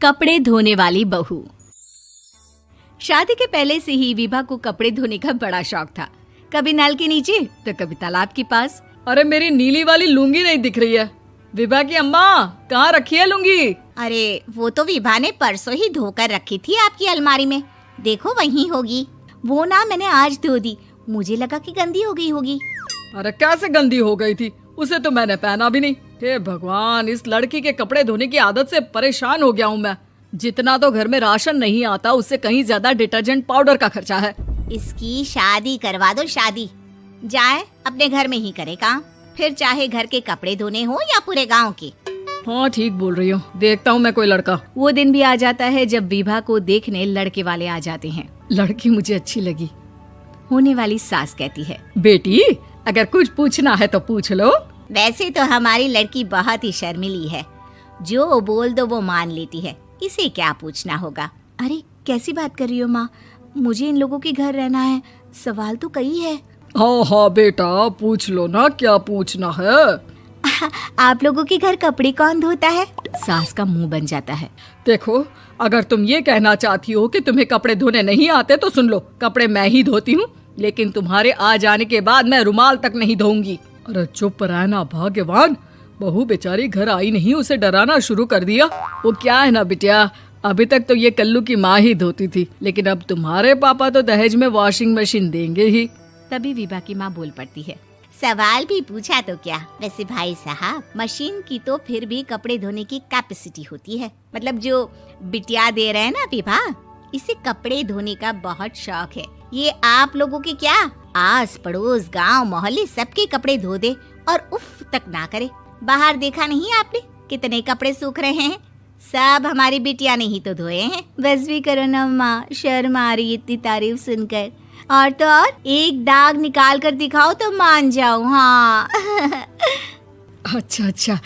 कपड़े धोने वाली बहू। शादी के पहले से ही विभा को कपड़े धोने का बड़ा शौक था। कभी नल के नीचे तो कभी तालाब के पास। अरे मेरी नीली वाली लुंगी नहीं दिख रही है। विभा की अम्मा, कहाँ रखी है लुंगी? अरे वो तो विभा ने परसों ही धोकर रखी थी आपकी अलमारी में, देखो वहीं होगी। वो ना मैंने आज धो दी, मुझे लगा कि गंदी हो गई होगी। अरे कैसे गंदी हो गई थी? उसे तो मैंने पहना भी नहीं। हे भगवान, इस लड़की के कपड़े धोने की आदत से परेशान हो गया हूँ मैं। जितना तो घर में राशन नहीं आता, उससे कहीं ज्यादा डिटर्जेंट पाउडर का खर्चा है। इसकी शादी करवा दो, शादी जाए अपने घर में ही करे काम, फिर चाहे घर के कपड़े धोने हो या पूरे गांव के। हाँ ठीक बोल रही हूँ, देखता हूँ मैं कोई लड़का। वो दिन भी आ जाता है जब विभा को देखने लड़के वाले आ जाते हैं। लड़की मुझे अच्छी लगी। होने वाली सास कहती है, बेटी अगर कुछ पूछना है तो पूछ लो। वैसे तो हमारी लड़की बहुत ही शर्मीली है, जो बोल दो वो मान लेती है, इसे क्या पूछना होगा। अरे कैसी बात कर रही हो माँ, मुझे इन लोगों के घर रहना है, सवाल तो कई है। हाँ हाँ बेटा, पूछ लो ना, क्या पूछना है। आप लोगों के घर कपड़े कौन धोता है? सास का मुंह बन जाता है। देखो, अगर तुम ये कहना चाहती हो कि तुम्हें कपड़े धोने नहीं आते तो सुन लो, कपड़े मैं ही धोती हूँ, लेकिन तुम्हारे आ जाने के बाद मैं रुमाल तक नहीं धोऊंगी। अरे चुप रहना भाग्यवान, बहू बेचारी घर आई नहीं, उसे डराना शुरू कर दिया। वो क्या है ना बिटिया, अभी तक तो ये कल्लू की माँ ही धोती थी, लेकिन अब तुम्हारे पापा तो दहेज में वॉशिंग मशीन देंगे ही। तभी विभा की माँ बोल पड़ती है, सवाल भी पूछा तो क्या। वैसे भाई साहब, मशीन की तो फिर भी कपड़े धोने की कैपेसिटी होती है। मतलब जो बिटिया दे रहे हैं ना विभा, इसे कपड़े धोने का बहुत शौक है। ये आप लोगों के क्या, आस पड़ोस गांव मोहल्ले सबके कपड़े धो दे और उफ तक ना करे। बाहर देखा नहीं आपने कितने कपड़े सूख रहे हैं? सब हमारी बिटिया ने ही तो धोए हैं। बस भी करो ना माँ, शर्म आ रही इतनी तारीफ सुनकर। और तो और एक दाग निकाल कर दिखाओ तो मान जाऊं। हाँ अच्छा,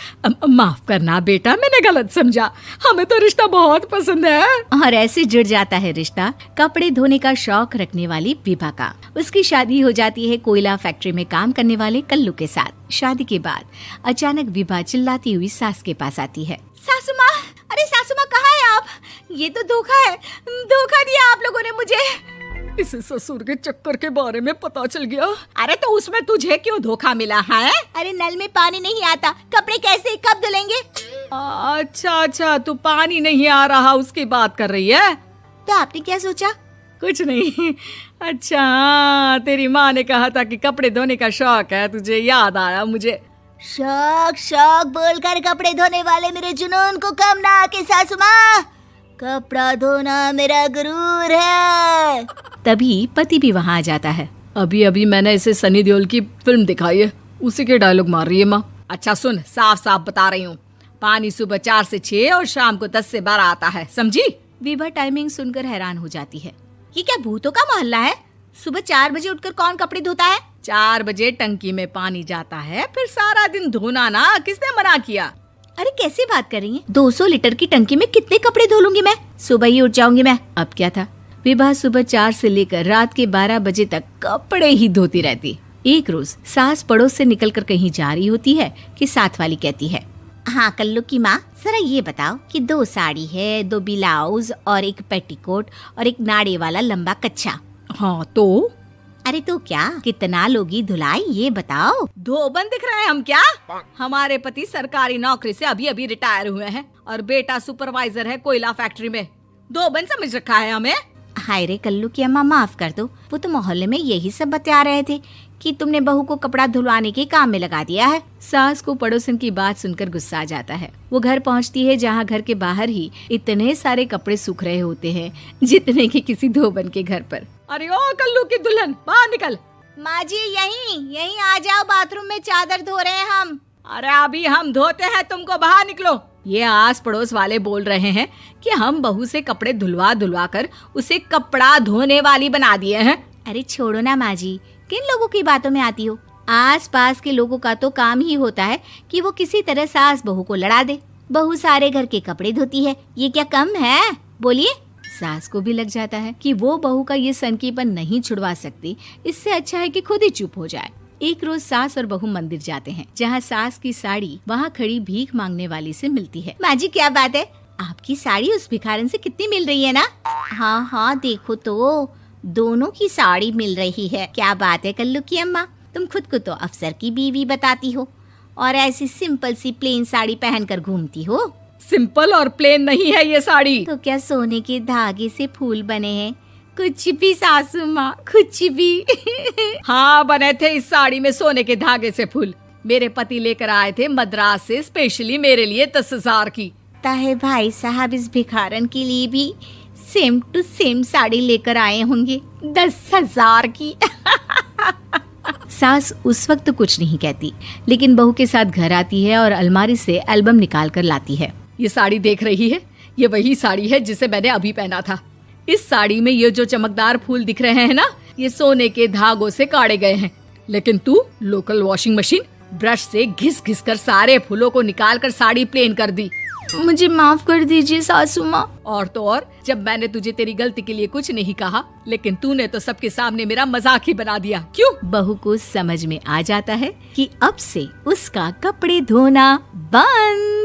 माफ करना बेटा, मैंने गलत समझा। हमें तो रिश्ता बहुत पसंद है। और ऐसे जुड़ जाता है रिश्ता कपड़े धोने का शौक रखने वाली विभा का। उसकी शादी हो जाती है कोयला फैक्ट्री में काम करने वाले कल्लू के साथ। शादी के बाद अचानक विभा चिल्लाती हुई सास के पास आती है। सासू माँ, अरे सासू माँ कहाँ है आप? ये तो धोखा है, धोखा दिया आप लोगों ने मुझे। इसे ससुर के चक्कर के बारे में पता चल गया। अरे तो उसमें तुझे क्यों धोखा मिला है? अरे नल में पानी नहीं आता, कपड़े कैसे कब धुलेंगे? अच्छा, तू पानी नहीं आ रहा उसकी बात कर रही है। तो आपने क्या सोचा? कुछ नहीं। अच्छा, तेरी माँ ने कहा था कि कपड़े धोने का शौक है, तुझे याद आया मुझे। शौक बोलकर कपड़े धोने वाले मेरे जुनून को कम ना आके सासू माँ, कपड़ा धोना मेरा गुरूर है। तभी पति भी वहाँ आ जाता है। अभी मैंने इसे सनी देओल की फिल्म दिखाई है, उसी के डायलॉग मार रही है माँ। अच्छा सुन, साफ साफ बता रही हूँ, पानी सुबह 4 से 6 और शाम को 10 से 12 आता है, समझी? विभा टाइमिंग सुनकर हैरान हो जाती है। ये क्या भूतों का मोहल्ला है? सुबह 4 बजे उठकर कौन कपड़े धोता है? 4 बजे टंकी में पानी जाता है, फिर सारा दिन धोना ना, किसने मना किया? अरे कैसी बात कर रही हैं? 200 लीटर की टंकी में कितने कपड़े धो लूंगी मैं? सुबह ही उठ जाऊंगी मैं। अब क्या था, विभा सुबह 4 से लेकर रात के 12 बजे तक कपड़े ही धोती रहती। एक रोज सास पड़ोस से निकलकर कहीं जा रही होती है कि साथ वाली कहती है, हाँ कल्लू की माँ, जरा ये बताओ कि 2 साड़ी है, 2 ब्लाउज और एक पेटीकोट और एक नाड़े वाला लंबा कच्छा। हाँ तो? अरे तो क्या, कितना लोगी धुलाई ये बताओ। धोबन दिख रहे हैं हम क्या? हमारे पति सरकारी नौकरी से अभी रिटायर हुए हैं और बेटा सुपरवाइजर है कोयला फैक्ट्री में। धोबन समझ रखा है हमें? हाय रे कल्लू की अम्मा, माफ कर दो, वो तो मोहल्ले में यही सब बता रहे थे कि तुमने बहू को कपड़ा धुलवाने के काम में लगा दिया है। सास को पड़ोसन की बात सुनकर गुस्सा आ जाता है। वो घर पहुंचती है जहां घर के बाहर ही इतने सारे कपड़े सूख रहे होते हैं जितने कि किसी धोबन के घर पर। अरे ओ कल्लू की दुल्हन, बाहर निकल। माँ जी यहीं आ जाओ, बाथरूम में चादर धो रहे हैं हम। अरे अभी हम धोते हैं, तुमको बाहर निकलो। ये आस पड़ोस वाले बोल रहे हैं कि हम बहू से कपड़े धुलवा कर उसे कपड़ा धोने वाली बना दिए हैं। अरे छोड़ो ना माँ जी, किन लोगों की बातों में आती हो? आस पास के लोगों का तो काम ही होता है कि वो किसी तरह सास बहू को लड़ा दे। बहू सारे घर के कपड़े धोती है, ये क्या कम है? बोलिए। सास को भी लग जाता है कि वो बहू का ये सनकीपन नहीं छुड़वा सकती, इससे अच्छा है कि खुद ही चुप हो जाए। एक रोज सास और बहू मंदिर जाते हैं, जहाँ सास की साड़ी वहाँ खड़ी भीख मांगने वाली से मिलती है। माँ जी क्या बात है, आपकी साड़ी उस भिखारन से कितनी मिल रही है ना? हाँ हाँ देखो तो दोनों की साड़ी मिल रही है। क्या बात है कल्लू की अम्मा, तुम खुद को तो अफसर की बीवी बताती हो और ऐसी सिंपल सी प्लेन साड़ी पहनकर घूमती हो। सिंपल और प्लेन नहीं है ये साड़ी। तो क्या सोने के धागे से फूल बने हैं? कुछ भी सासू माँ, कुछ भी। हाँ बने थे इस साड़ी में सोने के धागे से फूल। मेरे पति लेकर आए थे मद्रास से स्पेशली मेरे लिए 10,000 की। ताहे भाई साहब इस भिखारन के लिए भी सेम टू सेम साड़ी लेकर आए होंगे 10,000 की। सास उस वक्त कुछ नहीं कहती, लेकिन बहू के साथ घर आती है और अलमारी से एल्बम निकाल कर लाती है। ये साड़ी देख रही है, ये वही साड़ी है जिसे मैंने अभी पहना था। इस साड़ी में ये जो चमकदार फूल दिख रहे हैं ना, ये सोने के धागों से काढ़े गए हैं। लेकिन तू लोकल वॉशिंग मशीन ब्रश से घिस घिस कर सारे फूलों को निकाल कर साड़ी प्लेन कर दी। मुझे माफ कर दीजिए सासू माँ। और तो और, जब मैंने तुझे तेरी गलती के लिए कुछ नहीं कहा, लेकिन तूने तो सबके सामने मेरा मजाक ही बना दिया। क्यों? बहू को समझ में आ जाता है कि अब से उसका कपड़े धोना बंद।